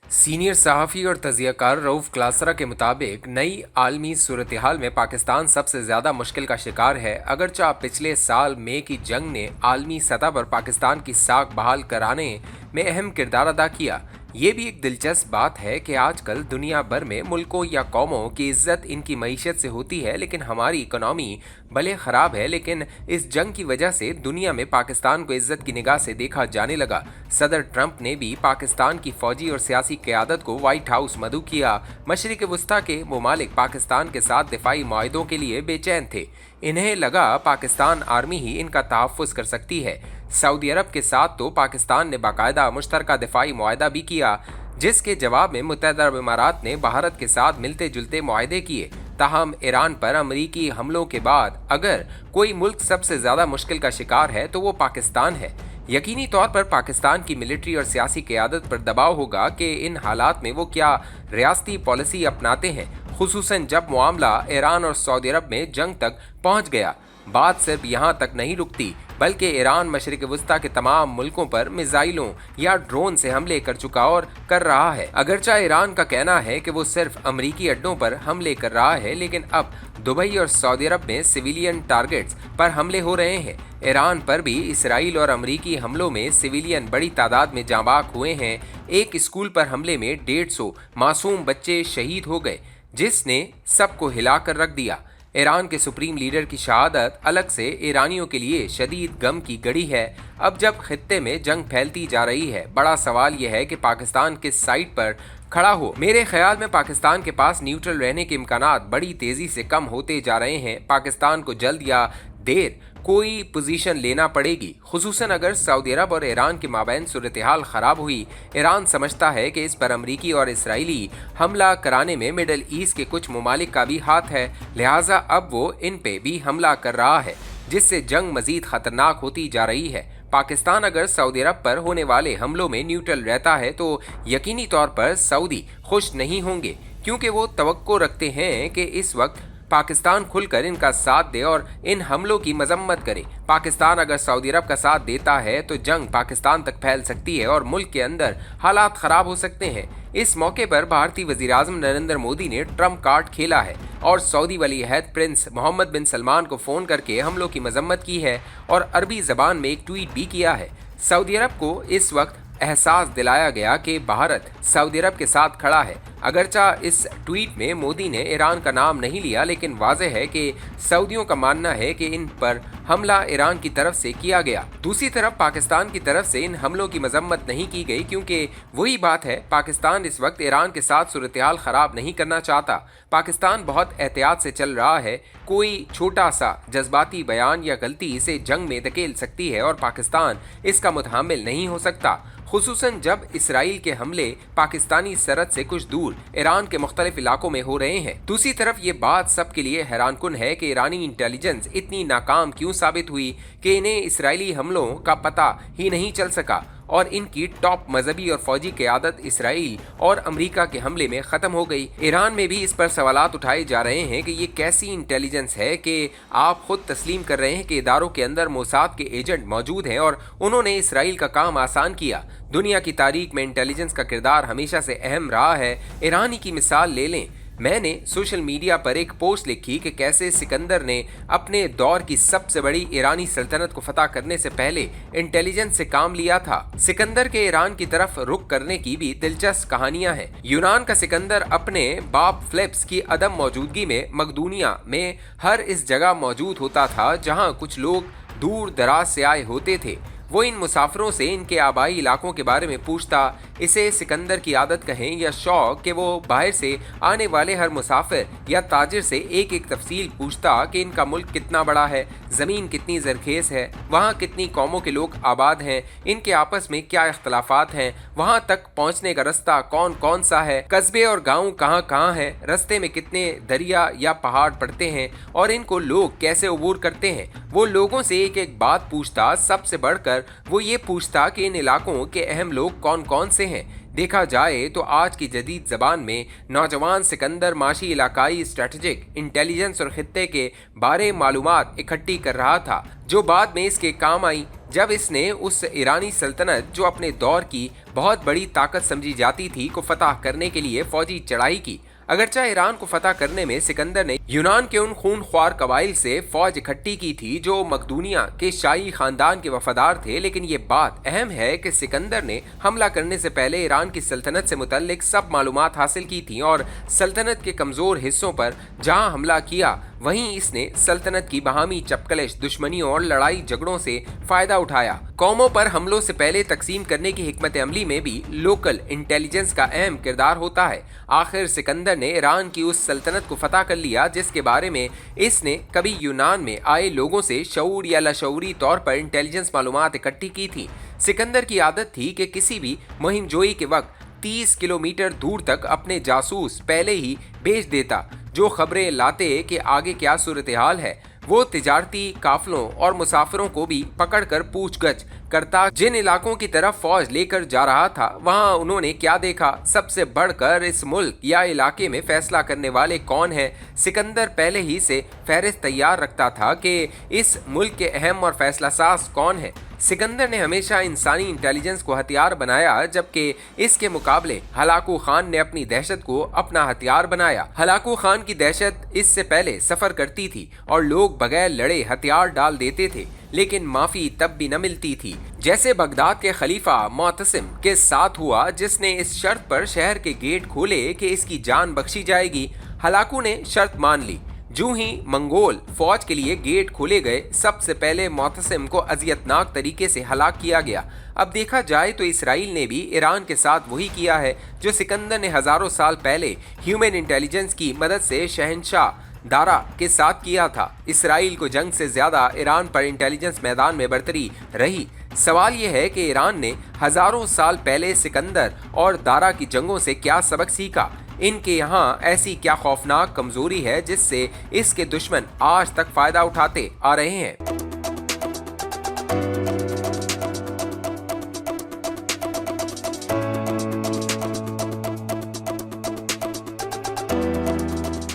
Senior सहाफ़ी और तज़कियाकार रऊफ़ क्लासरा के मुताबिक नई आलमी सूरत हाल में पाकिस्तान सबसे ज़्यादा मुश्किल का शिकार है। अगरचे पिछले साल मई की जंग ने आलमी सतह पर पाकिस्तान की साख बहाल कराने में अहम किरदार अदा किया। ये भी एक दिलचस्प बात है कि आजकल दुनिया भर में मुल्कों या कौमों की इज्जत इनकी मईशत से होती है, लेकिन हमारी इकनॉमी भले ख़राब है, लेकिन इस जंग की वजह से दुनिया में पाकिस्तान को इज्जत की निगाह से देखा जाने लगा। सदर ट्रंप ने भी पाकिस्तान की फौजी और सियासी क़यादत को व्हाइट हाउस मदऊ किया। मशरिक़ वस्ता के ममालिक पाकिस्तान के साथ दिफाई मुआहदों के लिए बेचैन थे। इन्हें लगा पाकिस्तान आर्मी ही इनका तहफ़्फ़ुज़ कर सकती है। सऊदी अरब के साथ तो पाकिस्तान ने बाकायदा मुश्तरका दिफाई मुआहदा भी किया, जिसके जवाब में मुत्तहदा अरब इमारात ने भारत के साथ मिलते जुलते मुआहदे किए। ताहम ईरान पर अमरीकी हमलों के बाद अगर कोई मुल्क सबसे ज़्यादा मुश्किल का शिकार है तो वो पाकिस्तान है। यकीनी तौर पर पाकिस्तान की मिलिट्री और सियासी क़यादत पर दबाव होगा कि इन हालात में वो क्या रियासती पॉलिसी अपनाते हैं, खुसूसन जब मामला ईरान और सऊदी अरब में जंग तक पहुंच गया। बात सिर्फ यहाँ तक नहीं रुकती, बल्कि ईरान मशरिक़ वस्ता के तमाम मुल्कों पर मिसाइलों या ड्रोन से हमले कर चुका और कर रहा है। अगरचे ईरान का कहना है कि वो सिर्फ अमरीकी अड्डों पर हमले कर रहा है, लेकिन अब दुबई और सऊदी अरब में सिविलियन टारगेट्स पर हमले हो रहे हैं। ईरान पर भी इसराइल और अमरीकी हमलों में सिविलियन बड़ी तादाद में जाँ बाक हुए हैं। एक स्कूल पर हमले में 150 मासूम बच्चे शहीद हो गए, जिसने सबको हिलाकर रख दिया। ईरान के सुप्रीम लीडर की शहादत अलग से ईरानियों के लिए शदीद गम की घड़ी है। अब जब खित्ते में जंग फैलती जा रही है, बड़ा सवाल यह है कि पाकिस्तान किस साइड पर खड़ा हो। मेरे ख्याल में पाकिस्तान के पास न्यूट्रल रहने के इम्कानात बड़ी तेज़ी से कम होते जा रहे हैं। पाकिस्तान को जल्द या देर कोई पोजीशन लेना पड़ेगी, खुसूसन अगर सऊदी अरब और ईरान के माबैन सूरत हाल ख़राब हुई। ईरान समझता है कि इस पर अमरीकी और इसराइली हमला कराने में मिडल ईस्ट के कुछ ममालिक का भी हाथ है, लिहाजा अब वो इन पे भी हमला कर रहा है, जिससे जंग मजीद ख़तरनाक होती जा रही है। पाकिस्तान अगर सऊदी अरब पर होने वाले हमलों में न्यूट्रल रहता है तो यकीनी तौर पर सऊदी खुश नहीं होंगे, क्योंकि वो तवक्को रखते हैं कि इस वक्त पाकिस्तान खुलकर इनका साथ दे और इन हमलों की मजम्मत करे। पाकिस्तान अगर सऊदी अरब का साथ देता है तो जंग पाकिस्तान तक फैल सकती है और मुल्क के अंदर हालात ख़राब हो सकते हैं। इस मौके पर भारतीय वज़ीर-ए-आज़म नरेंद्र मोदी ने ट्रम्प कार्ड खेला है और सऊदी वली अहद प्रिंस मोहम्मद बिन सलमान को फ़ोन करके हमलों की मजम्मत की है और अरबी ज़बान में एक ट्वीट भी किया है। सऊदी अरब को इस वक्त एहसास दिलाया गया कि भारत सऊदी अरब के साथ खड़ा है। अगरचा इस ट्वीट में मोदी ने ईरान का नाम नहीं लिया, लेकिन वाज़ेह है कि सऊदियों का मानना है कि इन पर हमला ईरान की तरफ से किया गया। दूसरी तरफ पाकिस्तान की तरफ से इन हमलों की मजम्मत नहीं की गई, क्योंकि वही बात है, पाकिस्तान इस वक्त ईरान के साथ सूरत हाल ख़राब नहीं करना चाहता। पाकिस्तान बहुत एहतियात से चल रहा है। कोई छोटा सा जज्बाती बयान या गलती इसे जंग में धकेल सकती है और पाकिस्तान इसका मुतहम्मिल नहीं हो सकता, खुसूसन जब इसराइल के हमले पाकिस्तानी सरहद से कुछ दूर ईरान के मुख्तलिफ इलाकों में हो रहे हैं। दूसरी तरफ ये बात सबके लिए हैरानकुन है कि ईरानी इंटेलिजेंस इतनी नाकाम क्यों साबित हुई कि इन्हें इसराइली हमलों का पता ही नहीं चल सका और इनकी टॉप मजहबी और फौजी क़यादत इसराइल और अमेरिका के हमले में ख़त्म हो गई। ईरान में भी इस पर सवालात उठाए जा रहे हैं कि ये कैसी इंटेलिजेंस है कि आप खुद तस्लीम कर रहे हैं कि इदारों के अंदर मोसाद के एजेंट मौजूद हैं और उन्होंने इसराइल का काम आसान किया। दुनिया की तारीख में इंटेलिजेंस का किरदार हमेशा से अहम रहा है। ईरानी की मिसाल ले लें। मैंने सोशल मीडिया पर एक पोस्ट लिखी कि कैसे सिकंदर ने अपने दौर की सबसे बड़ी ईरानी सल्तनत को फतह करने से पहले इंटेलिजेंस से काम लिया था। सिकंदर के ईरान की तरफ रुख करने की भी दिलचस्प कहानियां हैं। यूनान का सिकंदर अपने बाप फ्लिप्स की अदम मौजूदगी में मकदूनिया में हर इस जगह मौजूद होता था जहां कुछ लोग दूर दराज से आए होते थे। वो इन मुसाफिरों से इनके आबाई इलाकों के बारे में पूछता। इसे सिकंदर की आदत कहें या शौक कि वो बाहर से आने वाले हर मुसाफिर या ताजिर से एक एक तफसील पूछता कि इनका मुल्क कितना बड़ा है, ज़मीन कितनी ज़रखेज़ है, वहाँ कितनी कौमों के लोग आबाद हैं, इनके आपस में क्या इख्तलाफात हैं, वहाँ तक पहुँचने का रास्ता कौन कौन सा है, कस्बे और गाँव कहाँ कहाँ हैं, रास्ते में कितने दरिया या पहाड़ पड़ते हैं और इनको लोग कैसे अबूर करते हैं। वो लोगों से एक एक बात पूछता। सबसे बढ़कर वो ये पूछता कि इन इलाकों के अहम लोग कौन कौन से हैं। देखा जाए तो आज की जदीद ज़बान में नौजवान सिकंदर माशी इलाकाई स्ट्रेटजिक इंटेलिजेंस और खित्ते के बारे मालूमात इकट्ठी कर रहा था, जो बाद में इसके काम आई। जब इसने उस ईरानी सल्तनत जो अपने दौर की बहुत बड़ी ताकत समझी जाती थी को फतह करने के लिए फौजी चढ़ाई की। अगरचे ईरान को फतह करने में सिकंदर ने यूनान के उन खूनख्वार कबाइल से फौज इकट्ठी की थी जो मकदूनिया के शाही खानदान के वफादार थे, लेकिन ये बात अहम है कि सिकंदर ने हमला करने से पहले ईरान की सल्तनत से मुतल्लिक सब मालूमात हासिल की थी और सल्तनत के कमजोर हिस्सों पर जहां हमला किया वहीं इसने सल्तनत की बाहमी चपकलिश, दुश्मनियों और लड़ाई झगड़ों से फायदा उठाया। कौमों पर हमलों से पहले तकसीम करने की हिकमत अमली में भी लोकल इंटेलिजेंस का अहम किरदार होता है। आखिर सिकंदर ने ईरान की उस सल्तनत को फतह कर लिया जिसके बारे में इसने कभी यूनान में आए लोगों से शऊर या लाशऊरी तौर पर इंटेलिजेंस मालूमात इकट्ठी की थी। सिकंदर की आदत थी कि किसी भी मुहिम जोई के वक्त 30 किलोमीटर दूर तक अपने जासूस पहले ही भेज देता जो खबरें लाते कि आगे क्या सूरत हाल है। वो तिजारती काफलों और मुसाफिरों को भी पकड़कर पूछगछ करता। जिन इलाकों की तरफ फौज लेकर जा रहा था वहां उन्होंने क्या देखा, सबसे बढ़कर इस मुल्क या इलाके में फैसला करने वाले कौन हैं। सिकंदर पहले ही से फहरिस्त तैयार रखता था कि इस मुल्क के अहम और फैसला साज कौन है। सिकंदर ने हमेशा इंसानी इंटेलिजेंस को हथियार बनाया, जबकि इसके मुकाबले हलाकू खान ने अपनी दहशत को अपना हथियार बनाया। हलाकू खान की दहशत इससे पहले सफर करती थी और लोग बगैर लड़े हथियार डाल देते थे, लेकिन माफी तब भी न मिलती थी। जैसे बगदाद के खलीफा मोतसिम के साथ हुआ, जिसने इस शर्त पर शहर के गेट खोले कि इसकी जान बख्शी जाएगी। हलाकू ने शर्त मान ली। जो ही मंगोल फौज के लिए गेट खोले गए, सबसे पहले मोतसिम को अजियतनाक तरीके से हलाक किया गया। अब देखा जाए तो इसराइल ने भी ईरान के साथ वही किया है जो सिकंदर ने हजारों साल पहले ह्यूमन इंटेलिजेंस की मदद से शहंशाह दारा के साथ किया था। इसराइल को जंग से ज्यादा ईरान पर इंटेलिजेंस मैदान में बरतरी रही। सवाल यह है कि ईरान ने हजारों साल पहले सिकंदर और दारा की जंगों से क्या सबक सीखा। इनके यहाँ ऐसी क्या खौफनाक कमजोरी है जिससे इसके दुश्मन आज तक फायदा उठाते आ रहे हैं।